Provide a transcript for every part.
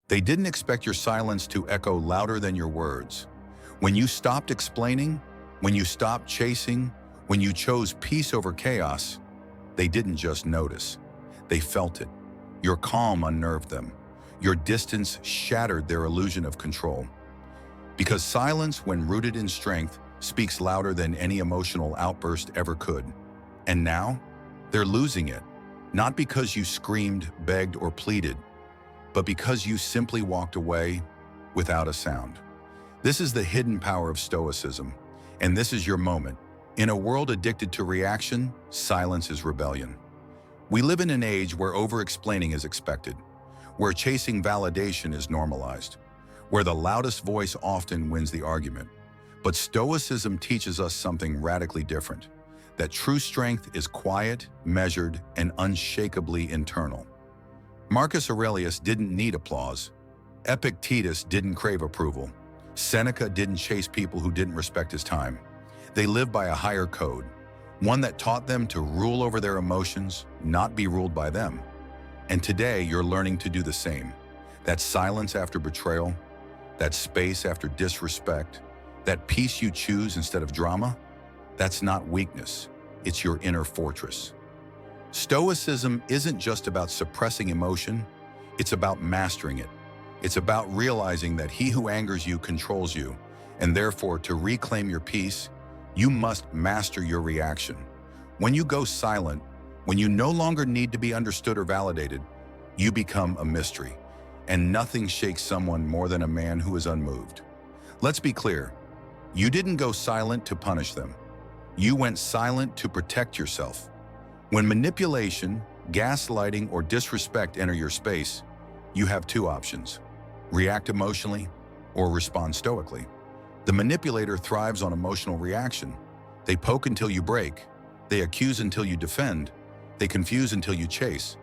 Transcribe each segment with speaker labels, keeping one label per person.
Speaker 1: They didn't expect your silence to echo louder than your words. When you stopped explaining, when you stopped chasing, when you chose peace over chaos, they didn't just notice. They felt it. Your calm unnerved them. Your distance shattered their illusion of control. Because silence, when rooted in strength, speaks louder than any emotional outburst ever could. And now, they're losing it. Not because you screamed, begged, or pleaded, but because you simply walked away without a sound. This is the hidden power of Stoicism, and this is your moment. In a world addicted to reaction, silence is rebellion. We live in an age where over-explaining is expected, where chasing validation is normalized, where the loudest voice often wins the argument. But Stoicism teaches us something radically different, that true strength is quiet, measured, and unshakably internal. Marcus Aurelius didn't need applause. Epictetus didn't crave approval. Seneca didn't chase people who didn't respect his time. They lived by a higher code, one that taught them to rule over their emotions, not be ruled by them. And today, you're learning to do the same. That silence after betrayal, that space after disrespect, that peace you choose instead of drama, that's not weakness, it's your inner fortress. Stoicism isn't just about suppressing emotion, it's about mastering it. It's about realizing that he who angers you controls you, and therefore to reclaim your peace, you must master your reaction. When you go silent, when you no longer need to be understood or validated, you become a mystery, and nothing shakes someone more than a man who is unmoved. Let's be clear, you didn't go silent to punish them. You went silent to protect yourself. When manipulation, gaslighting, or disrespect enter your space, you have two options: react emotionally or respond stoically. The manipulator thrives on emotional reaction. They poke until you break. They accuse until you defend. They confuse until you chase.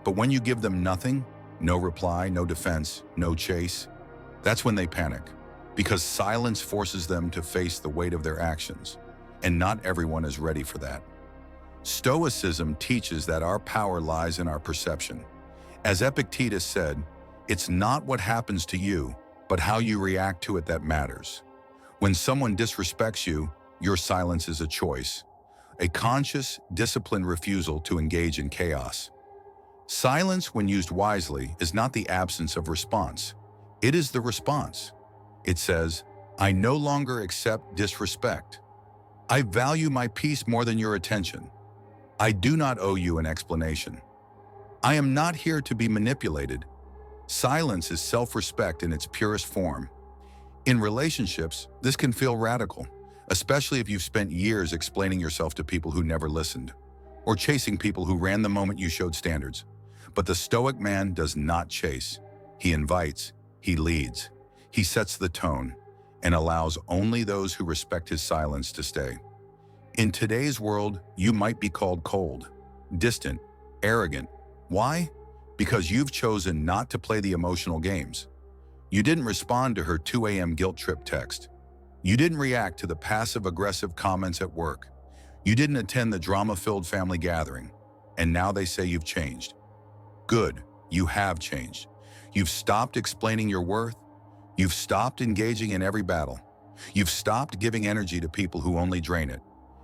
Speaker 1: But when you give them nothing, no reply, no defense, no chase, that's when they panic, because silence forces them to face the weight of their actions, and not everyone is ready for that. Stoicism teaches that our power lies in our perception. As Epictetus said, it's not what happens to you, but how you react to it that matters. When someone disrespects you, your silence is a choice, a conscious, disciplined refusal to engage in chaos. Silence, when used wisely, is not the absence of response. It is the response. It says, I no longer accept disrespect. I value my peace more than your attention. I do not owe you an explanation. I am not here to be manipulated. Silence is self-respect in its purest form. In relationships, this can feel radical, especially if you've spent years explaining yourself to people who never listened, or chasing people who ran the moment you showed standards. But the Stoic man does not chase. He invites, he leads, he sets the tone, and allows only those who respect his silence to stay. In today's world, you might be called cold, distant, arrogant. Why? Because you've chosen not to play the emotional games. You didn't respond to her 2 a.m. guilt trip text. You didn't react to the passive-aggressive comments at work. You didn't attend the drama-filled family gathering. And now they say you've changed. Good, you have changed. You've stopped explaining your worth. You've stopped engaging in every battle. You've stopped giving energy to people who only drain it.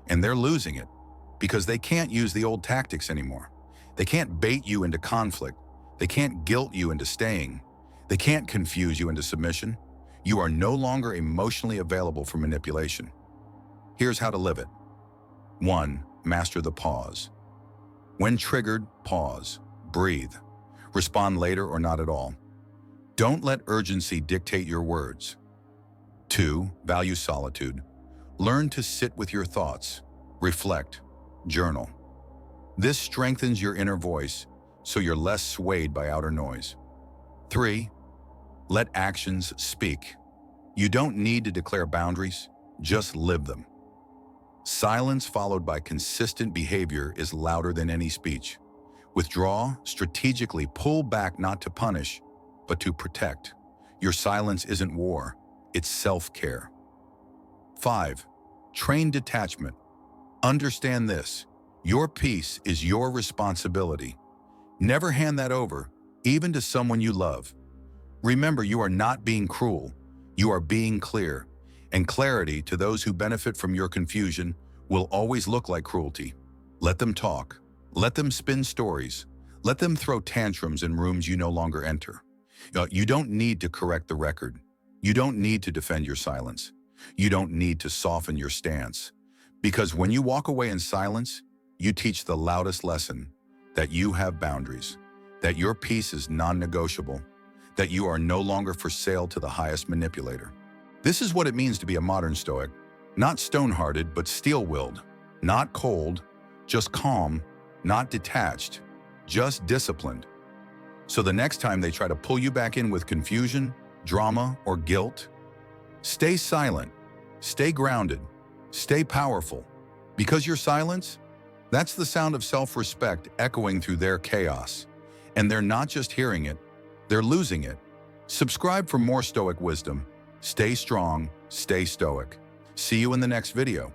Speaker 1: And they're losing it because they can't use the old tactics anymore. They can't bait you into conflict. They can't guilt you into staying. They can't confuse you into submission. You are no longer emotionally available for manipulation. Here's how to live it. 1. Master the pause. When triggered, pause. Breathe. Respond later or not at all. Don't let urgency dictate your words. 2. Value solitude. Learn to sit with your thoughts. Reflect. Journal. This strengthens your inner voice, so you're less swayed by outer noise. 3. Let actions speak. You don't need to declare boundaries, just live them. Silence followed by consistent behavior is louder than any speech. Withdraw, strategically pull back not to punish, but to protect. Your silence isn't war, it's self-care. 5. Train detachment. Understand this. Your peace is your responsibility. Never hand that over, even to someone you love. Remember, you are not being cruel. You are being clear. And clarity, to those who benefit from your confusion, will always look like cruelty. Let them talk. Let them spin stories. Let them throw tantrums in rooms you no longer enter. You don't need to correct the record. You don't need to defend your silence. You don't need to soften your stance. Because when you walk away in silence, you teach the loudest lesson: that you have boundaries, that your peace is non-negotiable, that you are no longer for sale to the highest manipulator. This is what it means to be a modern Stoic. Not stone-hearted, but steel-willed. Not cold, just calm. Not detached, just disciplined. So the next time they try to pull you back in with confusion, drama, or guilt, stay silent, stay grounded, stay powerful. Because your silence, that's the sound of self-respect echoing through their chaos. And they're not just hearing it, they're losing it. Subscribe for more Stoic wisdom. Stay strong, stay Stoic. See you in the next video.